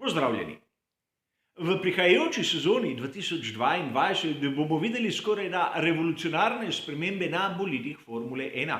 Pozdravljeni! V prihajajoči sezoni 2022 bomo videli skorajda revolucionarne spremembe na bolidih Formule 1.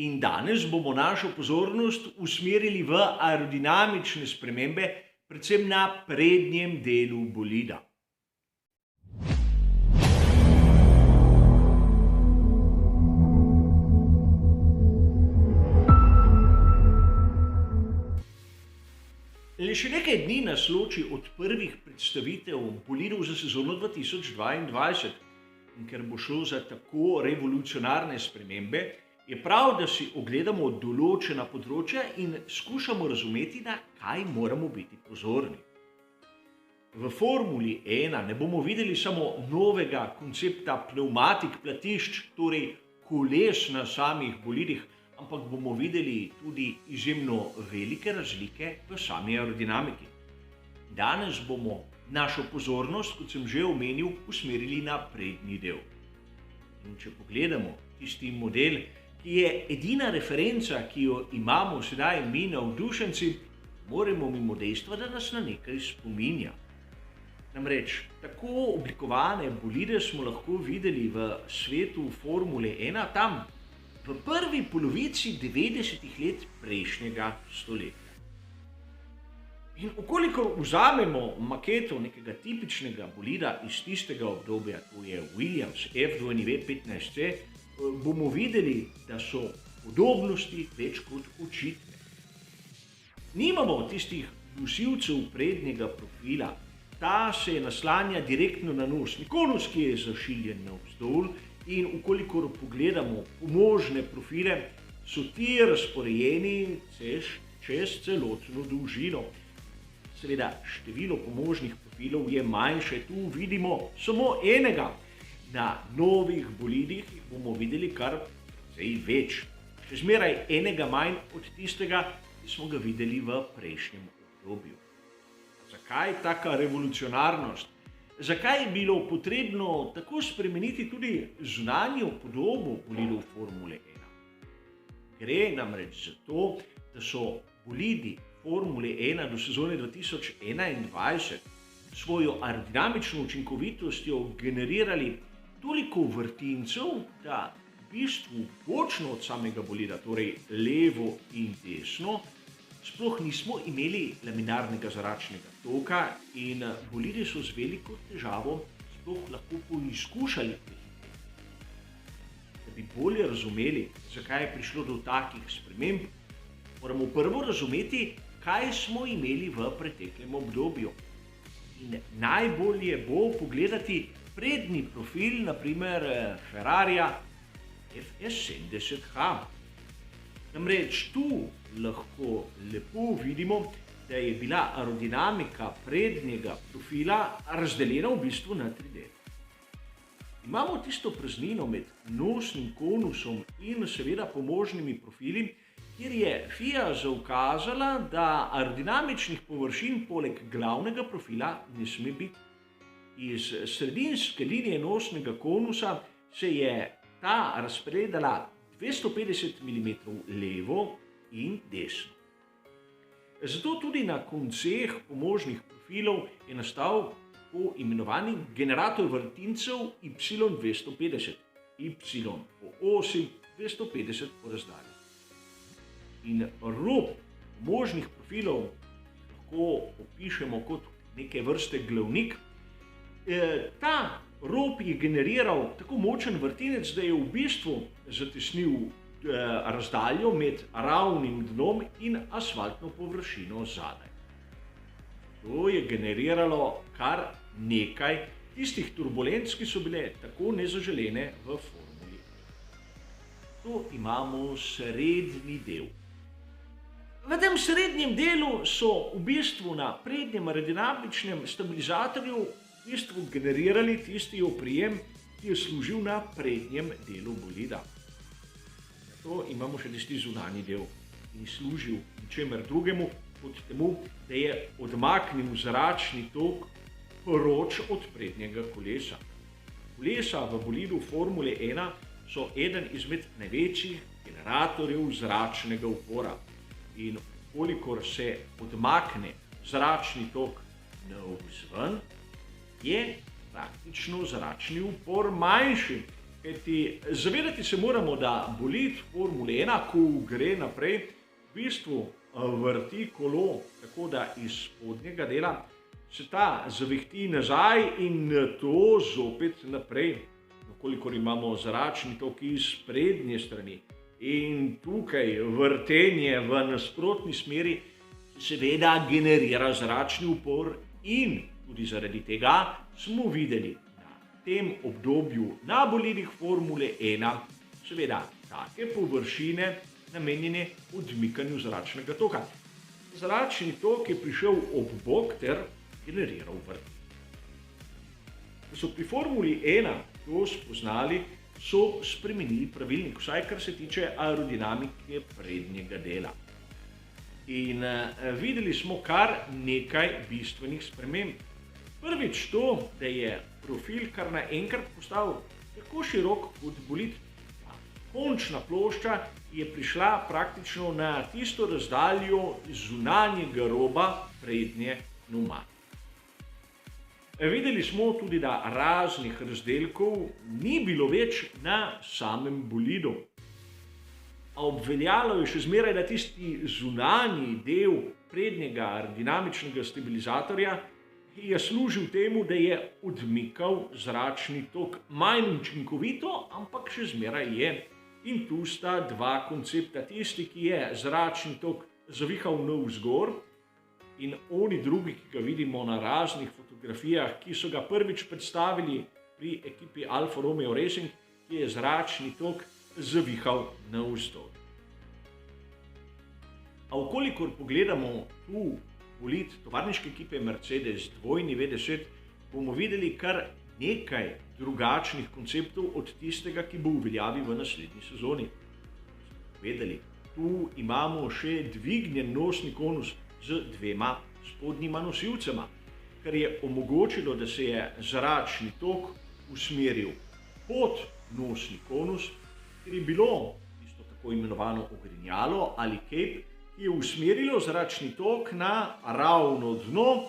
In danes bomo našo pozornost usmerili v aerodinamične spremembe, predvsem na prednjem delu bolida. Le še nekaj dni nas loči od prvih predstavitev bolidov za sezono 2022. In ker bo šlo za tako revolucionarne spremembe, je prav, da si ogledamo določena področja in skušamo razumeti, na kaj moramo biti pozorni. V Formuli 1 ne bomo videli samo novega koncepta pnevmatik platišč, torej koles na samih bolidih, ampak bomo videli tudi izjemno velike razlike v sami aerodinamiki. Danes bomo našo pozornost, kot sem že omenil, usmerili na prednji del. In če pogledamo tisti model, ki je edina referenca, ki jo imamo sedaj mi navdušenci, moramo mimo dejstva, da nas na nekaj spominja. Namreč, tako oblikovane bolide smo lahko videli v svetu Formule 1 tam, v prvi polovici 90-ih let prejšnjega stoletja. In ukolikor vzamemo maketo nekega tipičnega bolida iz tistega obdobja, to je Williams F2V15C, bomo videli, da so podobnosti več kot očitne. Nimamo tistih dušilcev prednjega profila, ta se naslanja direktno na nos, konus, ki je zašiljen navzdol. In ukolikor pogledamo pomožne profile, so ti razporejeni čez celotno dolžino. Seveda, število pomožnih profilov je manjše, tu vidimo samo enega. Na novih bolidih jih bomo videli kar precej več. Še zmeraj enega manj od tistega, ki smo ga videli v prejšnjem obdobju. Zakaj taka revolucionarnost? Zakaj je bilo potrebno tako spremeniti tudi zunanjo podobo bolidov Formule 1? Gre namreč za to, da so bolidi Formule 1 do sezone 2021 svojo aerodinamično učinkovitostjo generirali toliko vrtincev, da v bistvu bočno od samega bolida, torej levo in desno, sploh nismo imeli laminarnega zračnega toka in bolidi so z veliko težavo sploh lahko poizkušali prehiteti. Da bi bolje razumeli, zakaj je prišlo do takih sprememb, moramo prvo razumeti, kaj smo imeli v preteklem obdobju. In najbolje bo pogledati prednji profil, naprimer Ferrarija FS70H. Namreč tu lahko lepo vidimo, da je bila aerodinamika prednjega profila razdeljena v bistvu na 3 dele. Imamo tisto praznino med nosnim konusom in seveda pomožnimi profili, kjer je FIA zaukazala, da aerodinamičnih površin poleg glavnega profila ne sme biti. Iz sredinske linije nosnega konusa se je ta razpredala 250 mm levo in desno. Zato tudi na konceh pomožnih profilov je nastal po imenovani generator vrtincev Y250, Y po osi, 250 po razdalji. In rob pomožnih profilov lahko opišemo kot neke vrste glavnik. Ta rob je generiral tako močen vrtinec, da je v bistvu zatesnil razdaljo med ravnim dnom in asfaltno površino zadaj. To je generiralo kar nekaj tistih turbulenc, ki so bile tako nezaželene v formuli. Tu imamo srednji del. V tem srednjem delu so v bistvu na prednjem aerodinamičnem stabilizatorju v bistvu generirali tisti oprijem, ki je služil na prednjem delu bolida. Zato imamo še tisti zunanji del, ki ni služil ničemer drugemu kot temu, da je odmaknil zračni tok proč od prednjega kolesa. Kolesa v bolidu Formule 1 so eden izmed največjih generatorjev zračnega upora. In kolikor se odmakne zračni tok navzven, je praktično zračni upor manjši. Kajti zavedati se moramo, da bolid Formule 1, ko gre naprej, v bistvu vrti kolo, tako da iz spodnjega dela se ta zavihti nazaj in to zopet naprej. Kolikor imamo zračni tok iz prednje strani in tukaj vrtenje v nasprotni smeri, seveda generira zračni upor in tudi zaradi tega smo videli na tem obdobju na bolidih Formule 1 seveda take površine namenjene odmikanju zračnega toka. Zračni tok je prišel ob bok ter generiral vrt. Ko so pri Formuli 1 to spoznali, so spremenili pravilnik, vsaj kar se tiče aerodinamike prednjega dela. In videli smo kar nekaj bistvenih sprememb. Prvič to, da je profil kar naenkrat postal tako širok kot bolid. Končna plošča je prišla praktično na tisto razdaljo zunanjega roba prednje pneumatike. Videli smo tudi, da raznih razdelkov ni bilo več na samem bolidu. A obveljalo je še zmeraj, da tisti zunanji del prednjega aerodinamičnega stabilizatorja je služil temu, da je odmikal zračni tok manj učinkovito, ampak še zmeraj je. In tu sta dva koncepta, tisti, ki je zračni tok zavihal navzgor, in oni drugi, ki ga vidimo na raznih fotografijah, ki so ga prvič predstavili pri ekipi Alfa Romeo Racing, ki je zračni tok zavihal navzdol. A vkolikor pogledamo tu bolid tovarniške ekipe Mercedes dvojni V10, bomo videli kar nekaj drugačnih konceptov od tistega, ki bo v veljavi v naslednji sezoni. Vedeli, tu imamo še dvignjen nosni konus z dvema spodnjima nosilcema, kar je omogočilo, da se je zračni tok usmeril pod nosni konus, ker je bilo tisto tako imenovano ogrinjalo ali cape, ki je usmerilo zračni tok na ravno dno,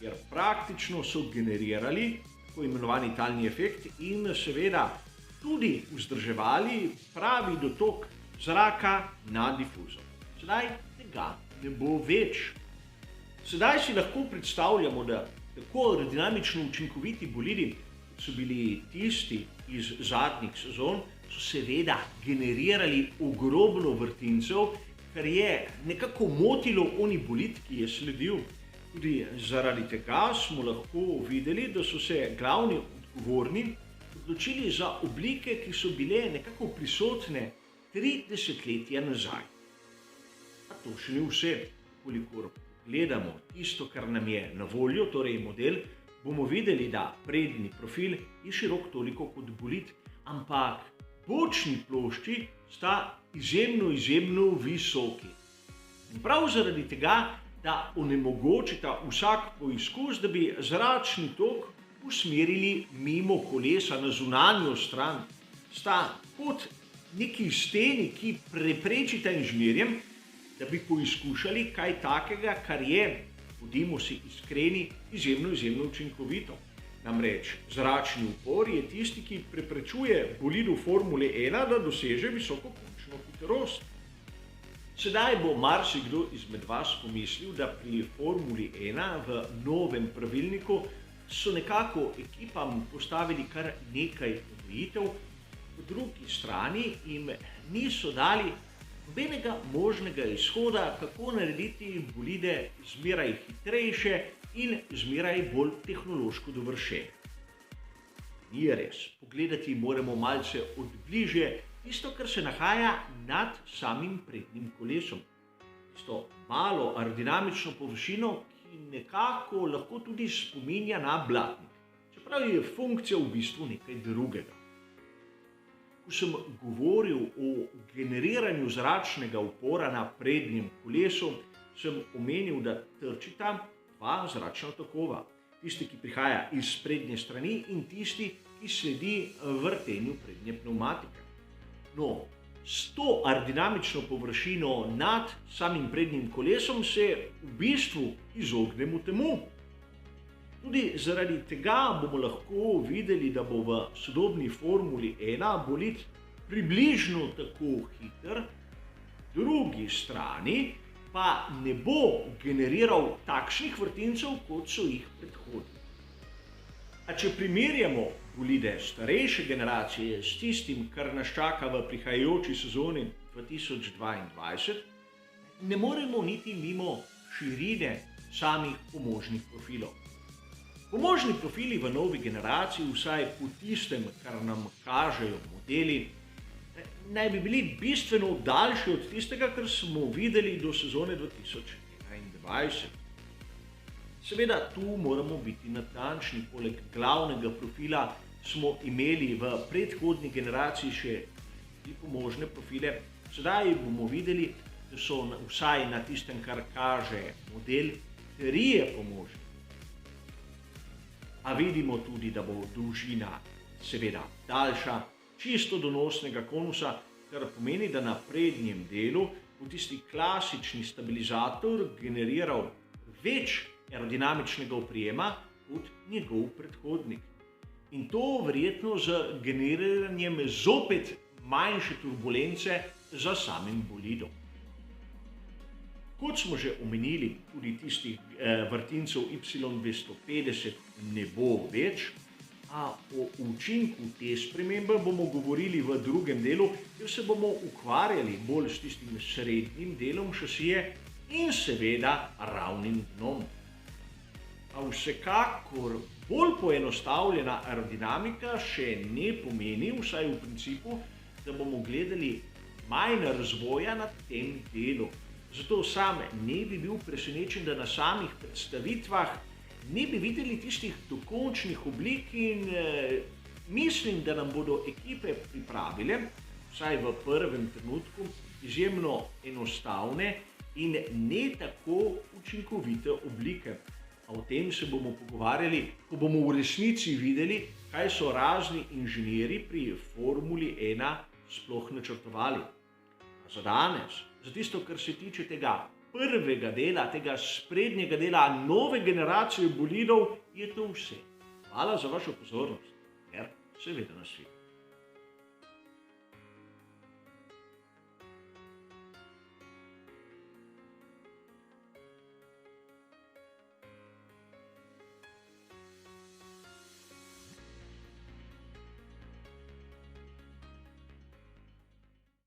ker praktično so generirali tako imenovani talni efekt in seveda tudi vzdrževali pravi dotok zraka na difuzor. Sedaj tega ne bo več. Sedaj si lahko predstavljamo, da tako aerodinamično učinkoviti bolidi, kot so bili tisti iz zadnjih sezon, so seveda generirali ogromno vrtincev, kar je nekako motilo oni bolid, ki je sledil. Tudi zaradi tega smo lahko videli, da so se glavni odgovorni odločili za oblike, ki so bile nekako prisotne 3 desetletja nazaj. A to še ni vse. Kolikor gledamo tisto, kar nam je na voljo, torej model, bomo videli, da prednji profil je širok toliko kot bolid, ampak bočni plošči sta izjemno visoki. In prav zaradi tega, da onemogočita vsak poizkus, da bi zračni tok usmerili mimo kolesa na zunanjo stran, sta kot neki steni, ki preprečita inženirjem, da bi poizkušali kaj takega, kar je, bodimo si iskreni, izjemno učinkovito. Namreč zračni upor je tisti, ki preprečuje bolidu Formule 1, da doseže visoko končno hitrost. Sedaj bo marsikdo izmed vas pomislil, da pri Formuli 1 v novem pravilniku so nekako ekipam postavili kar nekaj omejitev, po drugi strani jim niso dali nobenega možnega izhoda, kako narediti bolide zmeraj hitrejše in zmeraj bolj tehnološko dovršene. Ni res, pogledati moramo malce od bližje tisto, kar se nahaja nad samim prednjim kolesom. Tisto malo aerodinamično površino, ki nekako lahko tudi spominja na blatnik, čeprav je funkcija v bistvu nekaj drugega. Ko sem govoril o generiranju zračnega upora na prednjem kolesu, sem omenil, da trčita dva zračna tokova. Tisti, ki prihaja iz prednje strani in tisti, ki sledi vrtenju prednje pneumatike. No, S to aerodinamično površino nad samim prednjim kolesom se v bistvu izognemo temu. Tudi zaradi tega bomo lahko videli, da bo v sodobni Formuli 1 bolid približno tako hiter, drugi strani pa ne bo generiral takšnih vrtincev, kot so jih predhodni. A če primerjamo bolide starejše generacije s tistim, kar nas čaka v prihajajoči sezoni 2022, ne moremo niti mimo širine samih pomožnih profilov. Pomožni profili v novi generaciji, vsaj po tistem, kar nam kažejo modeli, naj bi bili bistveno daljši od tistega, kar smo videli do sezone 2021. Seveda tu moramo biti natančni, poleg glavnega profila smo imeli v predhodni generaciji še tri pomožne profile. Sedaj bomo videli, da so vsaj na tistem, kar kaže model, trije pomožni. A vidimo tudi, da bo dolžina seveda daljša, čisto do nosnega konusa, kar pomeni, da na prednjem delu bo tisti klasični stabilizator generiral več aerodinamičnega oprijema kot njegov predhodnik. In to verjetno z generiranjem zopet manjše turbulence za samim bolidom. Kot smo že omenili, tudi tistih vrtincev Y250 ne bo več, a o učinku te spremembe bomo govorili v drugem delu, ker se bomo ukvarjali bolj s tistim srednjim delom šasije in seveda ravnim dnom. A vsekakor bolj poenostavljena aerodinamika še ne pomeni, vsaj v principu, da bomo gledali manj razvoja na tem delu. Zato sam ne bi bil presenečen, da na samih predstavitvah ne bi videli tistih dokončnih oblik in mislim, da nam bodo ekipe pripravile, vsaj v prvem trenutku, izjemno enostavne in ne tako učinkovite oblike. A o tem se bomo pogovarjali, ko bomo v resnici videli, kaj so razni inženirji pri Formuli 1 sploh načrtovali. A za danes, za tisto, kar se tiče tega prvega dela, tega sprednjega dela nove generacije bolidov, je to vse. Hvala za vašo pozornost, ker seveda nas vidi.